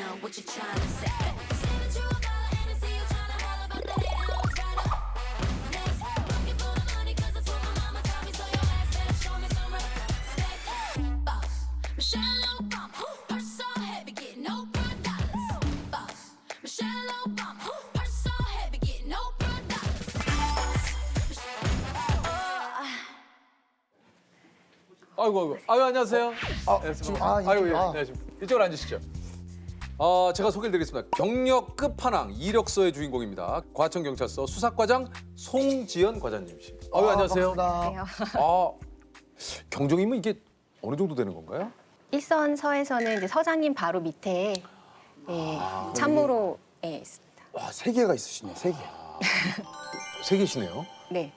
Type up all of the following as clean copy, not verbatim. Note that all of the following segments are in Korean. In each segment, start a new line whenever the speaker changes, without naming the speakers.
know what you're trying to say. Say that you a baller and I see you trying to holler, but that ain't how it's right up. Next, looking for the money 'cause that's what my mama taught me, so your ass better show me some respect. Boss, Michelle Obama, purse so heavy, getting Oprah dollars. Boss, Michelle Obama, purse so heavy, getting Oprah dollars.
아이고, 안녕하세요.
예.
네, 지금 이쪽으로 앉으시죠. 제가 소개를 드리겠습니다. 경력 끝판왕 이력서의 주인공입니다. 과천경찰서 수사과장 송지연 과장님이시. 안녕하세요.
반갑습니다.
경정이면 이게 어느 정도 되는 건가요?
일선 서에서는 이제 서장님 바로 밑에 참모로 있습니다.
와, 세 개가 있으시네, 세 개.
세 개시네요.
네.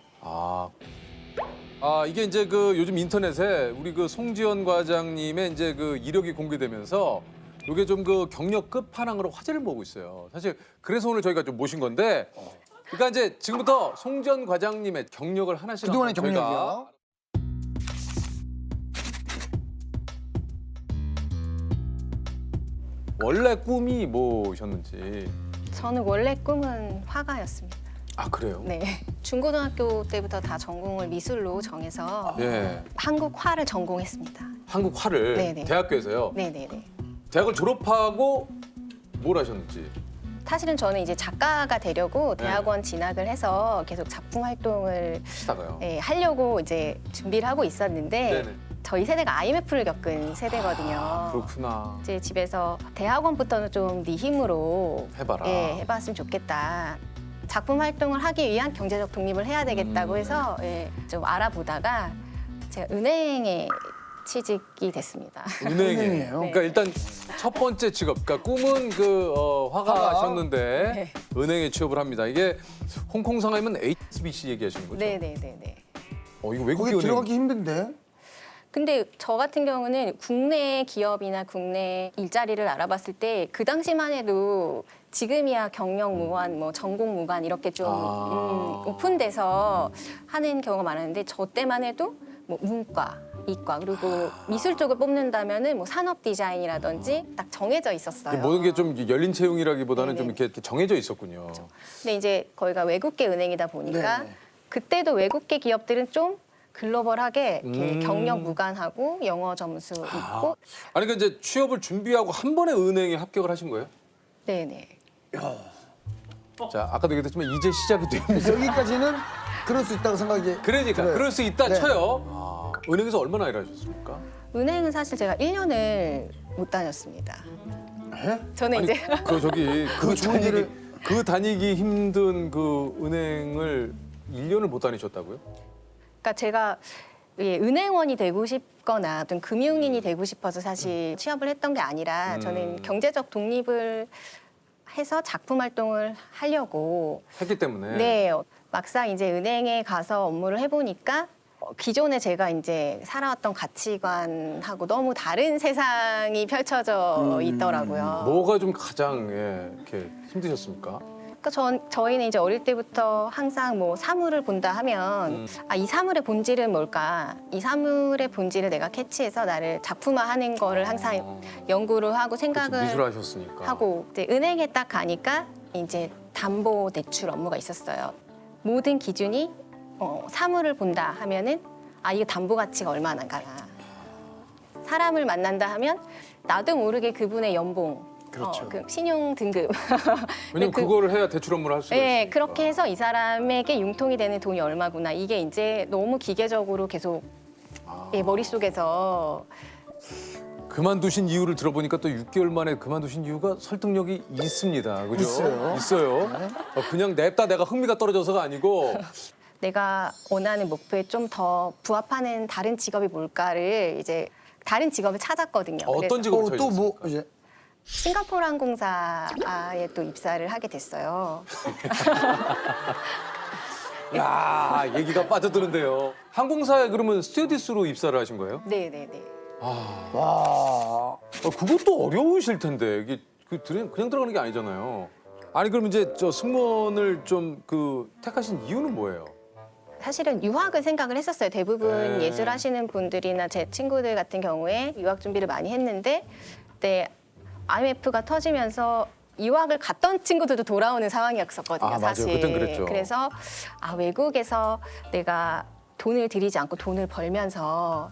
이게 이제 그 요즘 인터넷에 우리 그 송지연 과장님의 이제 그 이력이 공개되면서 이게 좀 그 경력 끝판왕으로 화제를 모으고 있어요. 사실 그래서 오늘 저희가 좀 모신 건데, 그러니까 이제 지금부터 송지연 과장님의 경력을 하나씩
그동안의
한번 저희가
경력이요?
원래 꿈이 뭐셨는지.
저는 원래 꿈은 화가였습니다.
아, 그래요?
네. 중고등학교 때부터 다 전공을 미술로 정해서
예.
한국화를 전공했습니다.
한국화를
네네.
대학교에서요.
네네네.
대학을 졸업하고 뭘 하셨는지.
사실은 저는 이제 작가가 되려고 대학원 진학을 해서 계속 작품 활동을
하다가요.
하려고 이제 준비를 하고 있었는데
네네.
저희 세대가 IMF를 겪은 세대거든요.
그렇구나.
이제 집에서 대학원부터는 좀 네 힘으로
해봐라.
해봤으면 좋겠다. 작품 활동을 하기 위한 경제적 독립을 해야 되겠다고 해서 좀 알아보다가 제가 은행에 취직이 됐습니다.
은행이에요.
네.
그러니까 일단 첫 번째 직업, 그러니까 꿈은 그 화가셨는데 은행에 취업을 합니다. 이게 홍콩 상하이면 HSBC 얘기하시는 거죠?
네네네네.
이거 외국
거기
은행.
들어가기 힘든데?
근데 저 같은 경우는 국내 기업이나 국내 일자리를 알아봤을 때 그 당시만 해도 지금이야 경력 무관, 뭐 전공 무관 이렇게 좀 오픈돼서 하는 경우가 많았는데 저 때만 해도 뭐 문과, 이과 그리고 미술 쪽을 뽑는다면은 뭐 산업 디자인이라든지 딱 정해져 있었어요.
모든 게 좀 열린 채용이라기보다는 좀
네네.
이렇게 정해져 있었군요.
근데 이제 거기가 외국계 은행이다 보니까
네네.
그때도 외국계 기업들은 좀 글로벌하게 이렇게
음.
경력 무관하고 영어 점수 있고
아니 그러니까 이제 취업을 준비하고 한 번에 은행에 합격을 하신 거예요?
네네.
자, 아까도 얘기했지만 이제 시작이 됩니다.
여기까지는 그럴 수 있다고 생각이.
그러니까
그래요.
그럴 수 있다
네.
쳐요. 은행에서 얼마나 일하셨습니까?
은행은 사실 제가 1년을 못 다녔습니다.
에?
저는 이제
그 좋은 일을-
그 다니기 힘든 그 은행을 1년을 못 다니셨다고요?
그러니까 제가 은행원이 되고 싶거나 어떤 금융인이 되고 싶어서 사실 취업을 했던 게 아니라 저는 경제적 독립을 해서 작품 활동을 하려고
했기 때문에.
네, 막상 이제 은행에 가서 업무를 해보니까 기존에 제가 이제 살아왔던 가치관하고 너무 다른 세상이 펼쳐져 있더라고요.
뭐가 좀 가장 이렇게 힘드셨습니까?
그러니까 저희는 이제 어릴 때부터 항상 뭐 사물을 본다 하면 이 사물의 본질은 뭘까? 이 사물의 본질을 내가 캐치해서 나를 작품화하는 거를 항상 연구를 하고 생각을
미술하셨으니까.
하고 이제 은행에 딱 가니까 이제 담보 대출 업무가 있었어요. 모든 기준이 사물을 본다 하면은 이게 담보 가치가 얼마나 가나. 사람을 만난다 하면 나도 모르게 그분의 연봉,
그렇죠.
그 신용 등급.
왜냐면 그거를 해야 대출 업무를 할 수가
네,
있으니까.
그렇게 해서 이 사람에게 융통이 되는 돈이 얼마구나. 이게 이제 너무 기계적으로 계속 머릿속에서
그만두신 이유를 들어보니까 또 6개월 만에 그만두신 이유가 설득력이 있습니다. 그죠?
있어요.
있어요. 그냥 냅다 내가 흥미가 떨어져서가 아니고
내가 원하는 목표에 좀 더 부합하는 다른 직업이 뭘까를 이제 다른 직업을 찾았거든요.
어떤
그래서
직업을
또 뭐
찾으셨습니까?
이제
싱가포르 항공사에 또 입사를 하게 됐어요.
야, 얘기가 빠져드는데요. 항공사에 그러면 스튜어디스로 입사를 하신 거예요?
네네네.
와.
그것도 어려우실 텐데 이게 그냥 들어가는 게 아니잖아요. 아니 그럼 이제 저 승무원을 좀 택하신 이유는 뭐예요?
사실은 유학을 생각을 했었어요. 대부분
네.
예술 하시는 분들이나 제 친구들 같은 경우에 유학 준비를 많이 했는데 그때 IMF가 터지면서 유학을 갔던 친구들도 돌아오는 상황이었었거든요.
아, 맞아요.
사실.
그땐 그랬죠.
그래서 외국에서 내가 돈을 들이지 않고 돈을 벌면서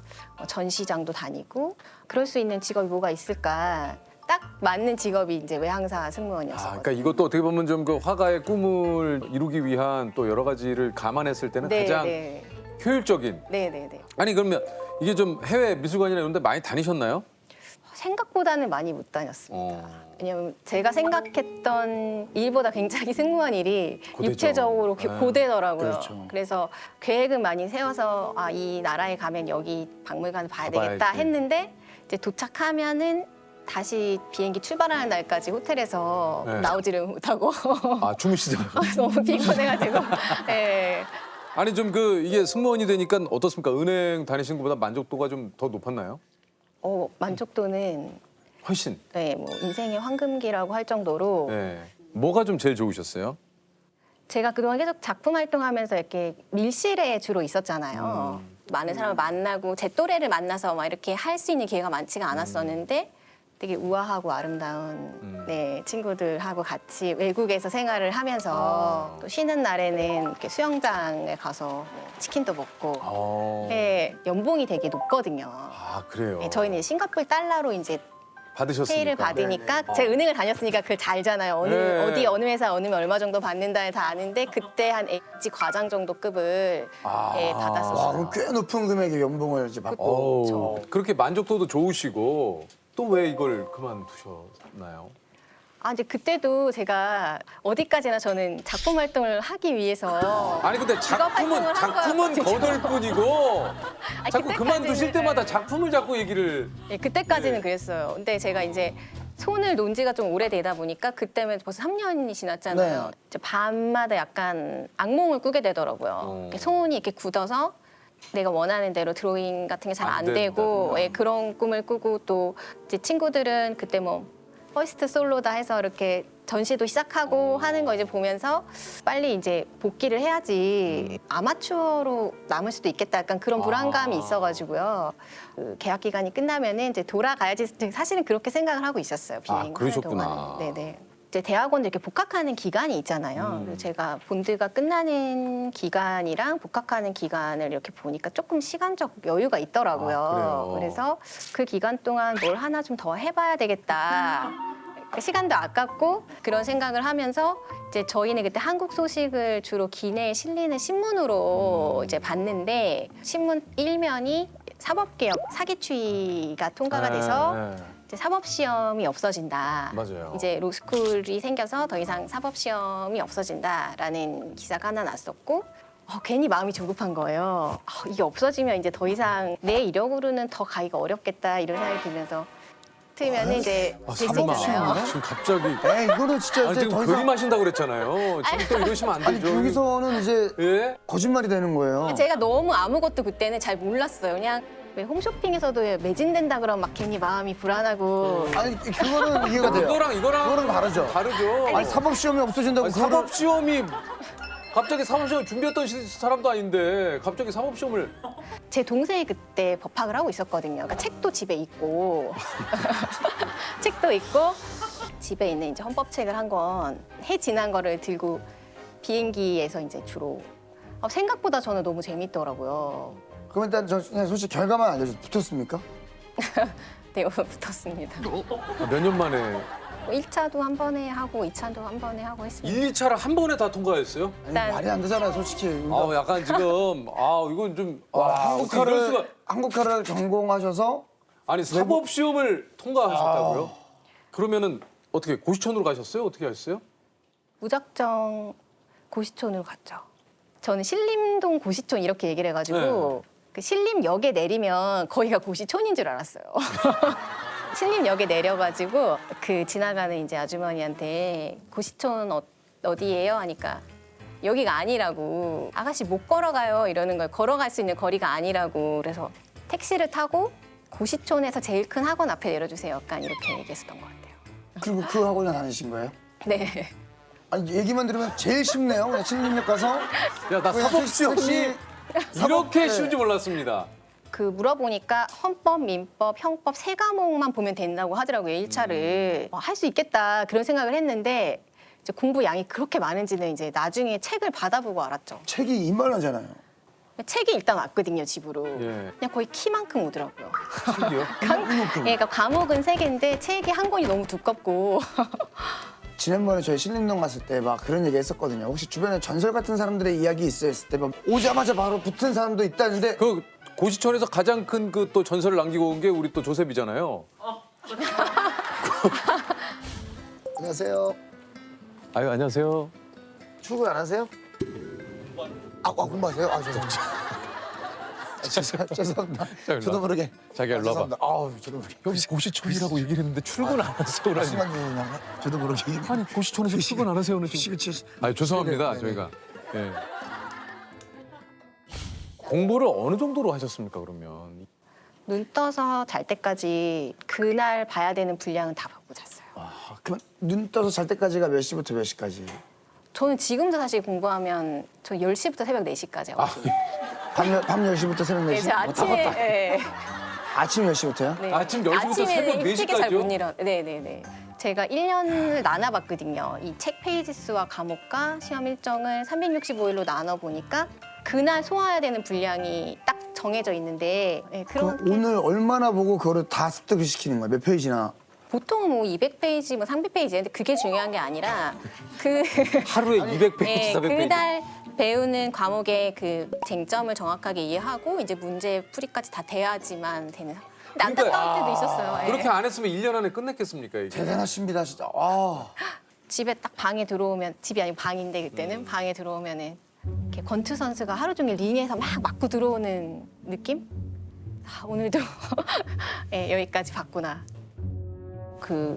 전시장도 다니고 그럴 수 있는 직업이 뭐가 있을까? 딱 맞는 직업이 이제 외항사 승무원이었어요.
그러니까 이것도 어떻게 보면 좀 그 화가의 꿈을 이루기 위한 또 여러 가지를 감안했을 때는 가장 효율적인.
네네네.
아니 그러면 이게 좀 해외 미술관이나 이런 데 많이 다니셨나요?
생각보다는 많이 못 다녔습니다. 왜냐면 제가 생각했던 일보다 굉장히 승무원 일이
고되죠.
육체적으로
네.
고되더라고요.
그렇죠.
그래서 계획은 많이 세워서 이 나라에 가면 여기 박물관을 봐야 되겠다
가봐야지.
했는데 이제 도착하면은 다시 비행기 출발하는 날까지 호텔에서
네.
나오지를 못하고
아 주무시다가.
너무 피곤해가지고 네.
아니 좀 그 이게 승무원이 되니까 어떻습니까? 은행 다니신 것보다 만족도가 좀 더 높았나요?
만족도는
훨씬.
네, 뭐 인생의 황금기라고 할 정도로
네. 뭐가 좀 제일 좋으셨어요?
제가 그동안 계속 작품 활동하면서 이렇게 밀실에 주로 있었잖아요. 많은 사람을 만나고 제 또래를 만나서 막 이렇게 할 수 있는 기회가 많지가 않았었는데 되게 우아하고 아름다운 네, 친구들하고 같이 외국에서 생활을 하면서 또 쉬는 날에는 이렇게 수영장에 가서 치킨도 먹고 네, 연봉이 되게 높거든요.
아 그래요.
네, 저희는 싱가포르 달러로 이제
받으셨으니까.
페이를 받으니까 제 은행을 다녔으니까 그걸 잘 알잖아요.
네.
어디 어느 회사 어느 얼마 정도 받는다 다 아는데 그때 한 H 과장 정도 급을 예,
와,
받았었어요.
그럼 꽤 높은 금액의 연봉을 이제 받고.
어우, 그렇게 만족도도 좋으시고 또 왜 이걸 그만두셨나요?
이제 그때도 제가 어디까지나 저는 작품 활동을 하기 위해서
아니 근데
직업 활동을
작품은
한 거였거든요.
거들 뿐이고 자꾸
그때까지는,
그만두실 때마다
네.
작품을 자꾸 얘기를.
예, 그때까지는
네.
그랬어요. 근데 제가 이제 손을 놓은 지가 좀 오래되다 보니까 그때면 벌써 3년이 지났잖아요.
네.
이제 밤마다 약간 악몽을 꾸게 되더라고요. 이렇게 손이 이렇게 굳어서 내가 원하는 대로 드로잉 같은 게 잘
안
안
된다.
되고 예, 그런 꿈을 꾸고 또 이제 친구들은 그때 뭐 퍼스트 솔로다 해서 이렇게 전시도 시작하고 하는 거 이제 보면서 빨리 이제 복귀를 해야지 아마추어로 남을 수도 있겠다 약간 그런 불안감이 있어가지고요. 그 계약 기간이 끝나면은 이제 돌아가야지 사실은 그렇게 생각을 하고 있었어요. 비행하는
그러셨구나.
동안은. 네네. 이제 대학원도 이렇게 복학하는 기간이 있잖아요. 그래서 제가 본드가 끝나는 기간이랑 복학하는 기간을 이렇게 보니까 조금 시간적 여유가 있더라고요.
아, 그래요?
그래서 그 기간 동안 뭘 하나 좀 더 해봐야 되겠다. 시간도 아깝고 그런 생각을 하면서 이제 저희는 그때 한국 소식을 주로 기내에 실리는 신문으로 이제 봤는데 신문 1면이 사법개혁 사기추이가 통과가 돼서
네.
이제 사법 시험이 없어진다.
맞아요.
이제 로스쿨이 생겨서 더 이상 사법 시험이 없어진다라는 기사가 하나 났었고 괜히 마음이 조급한 거예요. 이게 없어지면 이제 더 이상 내 이력으로는 더 가기가 어렵겠다 이런 생각이 들면서 틀면은 이제
설마
되잖아요.
지금 갑자기.
에이, 이거는 진짜
아니
이제
지금
더 이상.
그림 하신다고 그랬잖아요. 지금 또 이러시면 안
아니,
되죠.
여기서는 이제
예?
거짓말이 되는 거예요.
제가 너무 아무것도 그때는 잘 몰랐어요. 그냥 왜 홈쇼핑에서도 매진된다 그러면 막 괜히 마음이 불안하고
아니, 그거는 이해가 돼요.
이거랑
다르죠.
다르죠.
아니, 사법시험이 없어진다고
아니,
그거를-
사법시험이 갑자기 사법시험 준비했던 사람도 아닌데 갑자기 사법시험을.
제 동생이 그때 법학을 하고 있었거든요. 그러니까 책도 집에 있고 책도 있고 집에 있는 이제 헌법책을 한 권 해 지난 거를 들고 비행기에서 이제 주로 생각보다 저는 너무 재밌더라고요.
그럼 일단 저 그냥 솔직히 결과만 알려주세요. 붙었습니까?
네, 붙었습니다.
몇 년 만에
1차도 한 번에 하고 2차도 한 번에 하고 했습니다.
1, 2차를 한 번에 다 통과했어요?
아니,
일단-
말이 안 되잖아요, 솔직히.
약간 지금 이건 좀
와,
어떻게 이럴 수가.
한국화를 전공하셔서
아니 사법 시험을 통과하셨다고요? 그러면은 어떻게 고시촌으로 가셨어요? 어떻게 하셨어요?
무작정 고시촌으로 갔죠. 저는 신림동 고시촌 이렇게 얘기를 해가지고 그 신림역에 내리면 거기가 고시촌인 줄 알았어요. 신림역에 내려가지고 그 지나가는 이제 아주머니한테 고시촌 어디예요? 하니까 여기가 아니라고. 아가씨 못 걸어가요 이러는 거예요. 걸어갈 수 있는 거리가 아니라고. 그래서 택시를 타고 고시촌에서 제일 큰 학원 앞에 내려주세요. 약간 이렇게 얘기했었던 것 같아요.
그리고 그 학원에 다니신 거예요?
네.
아니, 얘기만 들으면 제일 쉽네요. 그냥 신림역 가서.
야 나 사법 시험이
택시-
이렇게
네.
쉬운지 몰랐습니다.
그 물어보니까 헌법, 민법, 형법 세 과목만 보면 된다고 하더라고요. 1차를. 할 수 있겠다 그런 생각을 했는데 이제 공부 양이 그렇게 많은지는 이제 나중에 책을 받아보고 알았죠.
책이 이만하잖아요.
책이 일단 왔거든요, 집으로.
예.
그냥 거의 키만큼 오더라고요.
책이요?
그러니까 과목은 세 개인데 책이 한 권이 너무 두껍고
지난번에 저희 신림동 갔을 때 막 그런 얘기 했었거든요. 혹시 주변에 전설 같은 사람들의 이야기 있어요? 했을 때 막 오자마자 바로 붙은 사람도 있다는데
그 고시촌에서 가장 큰 그 또 전설을 남기고 온 게 우리 또 조셉이잖아요.
안녕하세요.
아유 안녕하세요.
출근 안 하세요? 공부하세요? 죄송합니다. 죄송합니다.
자, 일로
저도
와.
모르게.
자기야, 일로 와봐.
죄송합니다. 저도 모르게.
여기 고시촌이라고 얘기를 했는데 출근 안 하세요. 그러니.
잠시만요. 저도 모르게.
아니 고시촌에서 출근 안 하세요는 좀. 아 죄송합니다.
네, 네,
저희가. 예. 공부를 어느 정도로 하셨습니까 그러면?
눈 떠서 잘 때까지 그날 봐야 되는 분량은 다 보고 잤어요.
그럼 눈 떠서 잘 때까지가 몇 시부터 몇 시까지?
저는 지금도 사실 공부하면 저 10시부터 새벽 4시까지 하거든요.
밤 10시부터 새벽 4시?
네, 저 아침에 예.
아침 10시부터요?
네.
아침 10시부터 새벽
아침에는
4
일찍이 잘
시까지요?
못 일어. 네네네. 제가 1년을 나눠봤거든요. 이 책 페이지 수와 과목과 시험 일정을 365일로 나눠보니까 그날 소화해야 되는 분량이 딱 정해져 있는데
그럼
그렇게
오늘 얼마나 보고 그거를 다 습득을 시키는 거예요? 몇 페이지나?
보통 뭐 200페이지, 뭐 300페이지인데 그게 중요한 게 아니라 그
하루에 200페이지,
네,
400페이지.
그날 배우는 과목의 그 쟁점을 정확하게 이해하고 이제 문제 풀이까지 다 돼야지만 되는. 근데 안타까울 때도 있었어요. 예.
그렇게 안 했으면 1년 안에 끝냈겠습니까 이게?
대단하십니다, 진짜.
집에 딱 방에 들어오면 집이 아니고 방인데 그때는 방에 들어오면은 이렇게 권투 선수가 하루 종일 링에서 막 맞고 들어오는 느낌? 오늘도 예, 여기까지 봤구나.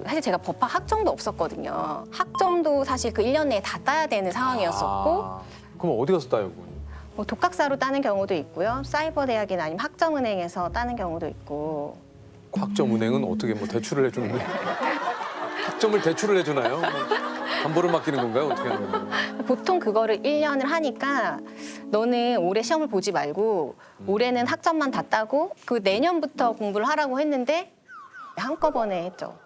사실 제가 법학 학점도 없었거든요. 학점도 사실 그 1년 내에 다 따야 되는 상황이었었고
그럼 어디 가서 따요? 그건?
뭐 독학사로 따는 경우도 있고요. 사이버 대학이나 아니면 학점은행에서 따는 경우도 있고.
학점은행은 어떻게 뭐 대출을 해주는데? 학점을 대출을 해주나요? 뭐 담보를 맡기는 건가요? 어떻게 하는 건가요?
보통 그거를 1년을 하니까 너는 올해 시험을 보지 말고 올해는 학점만 다 따고 그 내년부터 공부를 하라고 했는데 한꺼번에 했죠.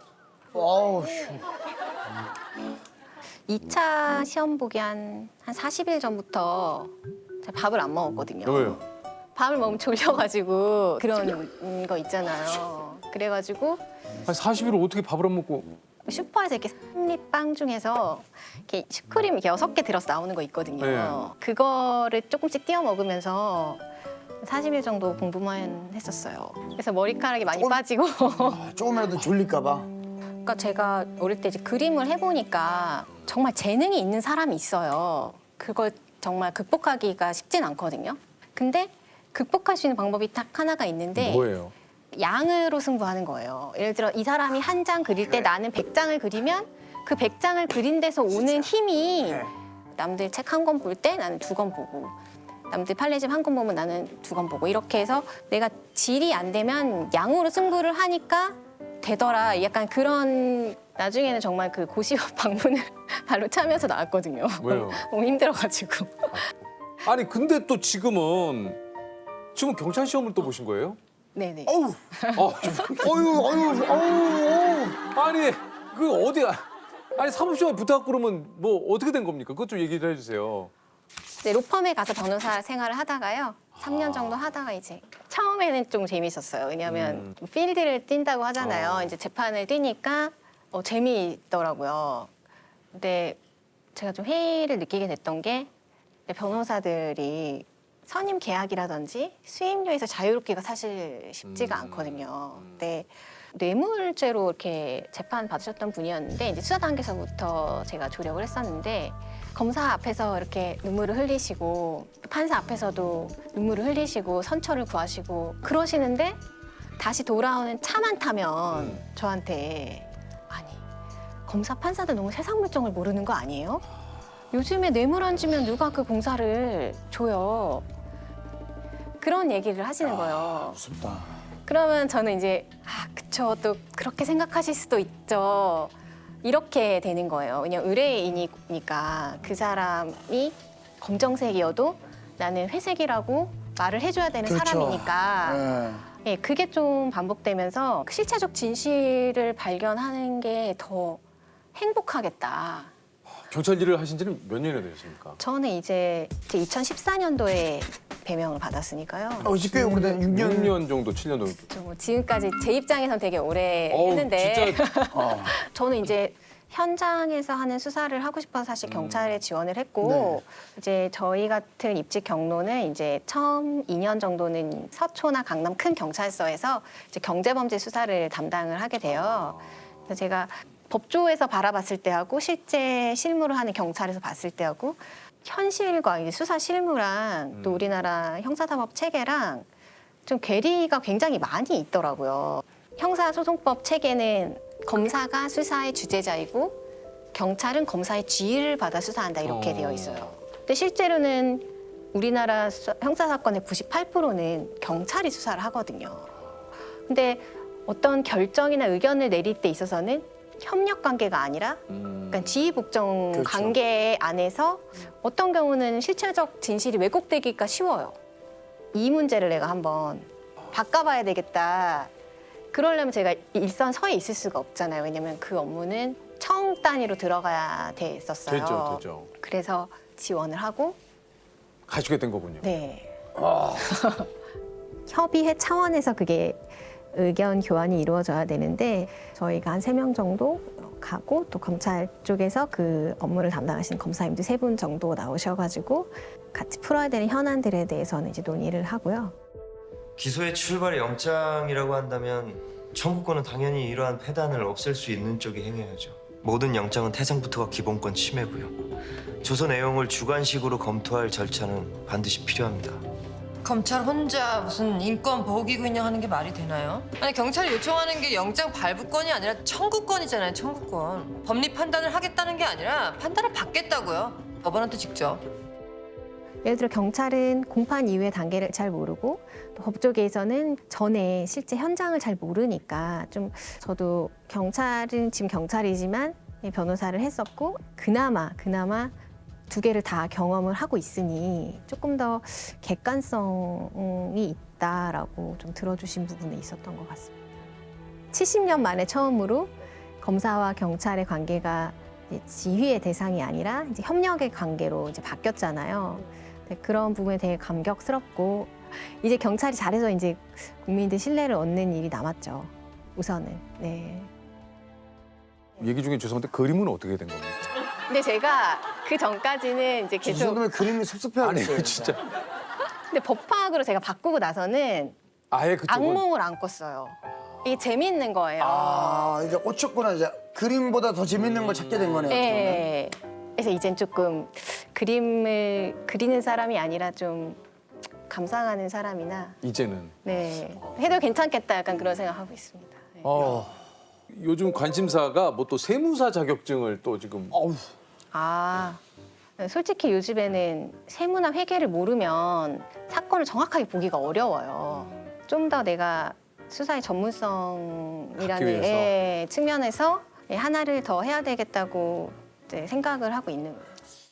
아우,
2차 시험 보기 한 40일 전부터 제가 밥을 안 먹었거든요.
왜요?
밥을 먹으면 졸려가지고 그런 거 있잖아요. 그래가지고
아니 40일을 어떻게 밥을 안 먹고?
슈퍼에서 이렇게 삼립빵 중에서 이렇게 슈크림 이렇게 6개 들어서 나오는 거 있거든요.
네.
그거를 조금씩 띄워 먹으면서 40일 정도 공부만 했었어요. 그래서 머리카락이 많이 빠지고
조금이라도 졸릴까봐.
그러니까 제가 어릴 때 이제 그림을 해보니까 정말 재능이 있는 사람이 있어요. 그걸 정말 극복하기가 쉽진 않거든요. 근데 극복할 수 있는 방법이 딱 하나가 있는데
뭐예요?
양으로 승부하는 거예요. 예를 들어 이 사람이 한 장 그릴 때 나는 100장을 그리면 그 100장을 그린 데서 오는 힘이 남들 책 한 권 볼 때 나는 2권 보고 남들 판례집 한 권 보면 나는 2권 보고 이렇게 해서 내가 질이 안 되면 양으로 승부를 하니까 되더라. 약간 그런 나중에는 정말 그 고시업 방문을 발로 차면서 나왔거든요.
왜요?
너무 힘들어가지고.
아니 근데 또 지금 경찰 시험을 또 보신 거예요?
네네.
어우, 어휴.
아니 그 어디야? 아니 사무실에 부탁 그러면 뭐 어떻게 된 겁니까? 그것 좀 얘기를 해주세요.
네, 로펌에 가서 변호사 생활을 하다가요. 3년 정도 하다가 이제 처음에는 좀 재밌었어요. 왜냐하면 필드를 뛴다고 하잖아요. 이제 재판을 뛰니까 재미있더라고요. 근데 제가 좀 회의를 느끼게 됐던 게 변호사들이 선임 계약이라든지 수임료에서 자유롭기가 사실 쉽지가 않거든요. 근데 뇌물죄로 이렇게 재판 받으셨던 분이었는데 이제 수사 단계에서부터 제가 조력을 했었는데 검사 앞에서 이렇게 눈물을 흘리시고 판사 앞에서도 눈물을 흘리시고 선처를 구하시고 그러시는데 다시 돌아오는 차만 타면 저한테 아니 검사 판사들 너무 세상 물정을 모르는 거 아니에요? 요즘에 뇌물 안 주면 누가 그 공사를 줘요. 그런 얘기를 하시는 거예요.
무섭다.
그러면 저는 이제 그쵸 또 그렇게 생각하실 수도 있죠. 이렇게 되는 거예요. 왜냐면 의뢰인이니까 그 사람이 검정색이어도 나는 회색이라고 말을 해줘야 되는
그렇죠.
사람이니까
예.
예, 그게 좀 반복되면서 실체적 진실을 발견하는 게 더 행복하겠다.
경찰 일을 하신 지는 몇 년이나 되셨습니까?
저는 이제 2014년도에 배명을 받았으니까요.
꽤 오래된 6년.
6년 정도, 7년 정도.
좀 지금까지 제 입장에선 되게 오래
어우,
했는데
진짜
저는 이제 현장에서 하는 수사를 하고 싶어서 사실 경찰에 지원을 했고 이제 저희 같은 입직 경로는 이제 처음 2년 정도는 서초나 강남 큰 경찰서에서 이제 경제범죄 수사를 담당을 하게 돼요. 그래서 제가 법조에서 바라봤을 때하고 실제 실무를 하는 경찰에서 봤을 때하고 현실과 이제 수사 실무랑 또 우리나라 형사사법 체계랑 좀 괴리가 굉장히 많이 있더라고요. 형사소송법 체계는 검사가 수사의 주재자이고 경찰은 검사의 지휘를 받아 수사한다 이렇게 되어 있어요. 근데 실제로는 우리나라 형사사건의 98%는 경찰이 수사를 하거든요. 근데 어떤 결정이나 의견을 내릴 때 있어서는 협력 관계가 아니라 그러니까 지휘복종
그렇죠.
관계 안에서 어떤 경우는 실체적 진실이 왜곡되기가 쉬워요. 이 문제를 내가 한번 바꿔봐야 되겠다. 그러려면 제가 일선 서에 있을 수가 없잖아요. 왜냐면 그 업무는 청 단위로 들어가야 됐었어요.
되죠.
그래서 지원을 하고
가시게 된 거군요.
네. 협의회 차원에서 그게 의견 교환이 이루어져야 되는데 저희가 한 3명 정도 가고 또 검찰 쪽에서 그 업무를 담당하시는 검사님들 3분 정도 나오셔가지고 같이 풀어야 되는 현안들에 대해서는 이제 논의를 하고요.
기소의 출발이 영장이라고 한다면 청구권은 당연히 이러한 폐단을 없앨 수 있는 쪽이 행해야죠. 모든 영장은 태생부터가 기본권 침해고요. 조서 내용을 주관식으로 검토할 절차는 반드시 필요합니다.
검찰 혼자 무슨 인권 보호기구 인양하는 게 말이 되나요? 아니 경찰이 요청하는 게 영장 발부권이 아니라 청구권이잖아요. 청구권. 법리 판단을 하겠다는 게 아니라 판단을 받겠다고요. 법원한테 직접.
예를 들어 경찰은 공판 이후의 단계를 잘 모르고 또 법조계에서는 전에 실제 현장을 잘 모르니까 좀 저도 경찰은 지금 경찰이지만 변호사를 했었고 그나마 2개를 다 경험을 하고 있으니 조금 더 객관성이 있다라고 좀 들어주신 부분이 있었던 것 같습니다. 70년 만에 처음으로 검사와 경찰의 관계가 이제 지휘의 대상이 아니라 이제 협력의 관계로 이제 바뀌었잖아요. 그런 부분에 되게 감격스럽고 이제 경찰이 잘해서 이제 국민들 신뢰를 얻는 일이 남았죠. 우선은. 네.
얘기 중에 죄송한데 그림은 어떻게 된 겁니까?
근데 제가 그 전까지는 이제
이
계속
정도면 그림이 섭섭해하겠어요.
아니 진짜
근데 법학으로 제가 바꾸고 나서는
아예 그쪽은
악몽을 안 꿨어요. 이게 재밌는 거예요.
이제 어쨌거나 이제 그림보다 더 재밌는 걸 찾게 된 거네요.
네. 그래서 이젠 조금 그림을 그리는 사람이 아니라 좀 감상하는 사람이나
이제는
네 해도 괜찮겠다 약간 그런 생각하고 있습니다. 네.
요즘 관심사가 뭐 또 세무사 자격증을 또 지금
솔직히 요즘에는 세무나 회계를 모르면 사건을 정확하게 보기가 어려워요. 좀 더 내가 수사의
갖기
전문성이라는
위해서?
측면에서 하나를 더 해야 되겠다고 이제 생각을 하고 있는 거죠.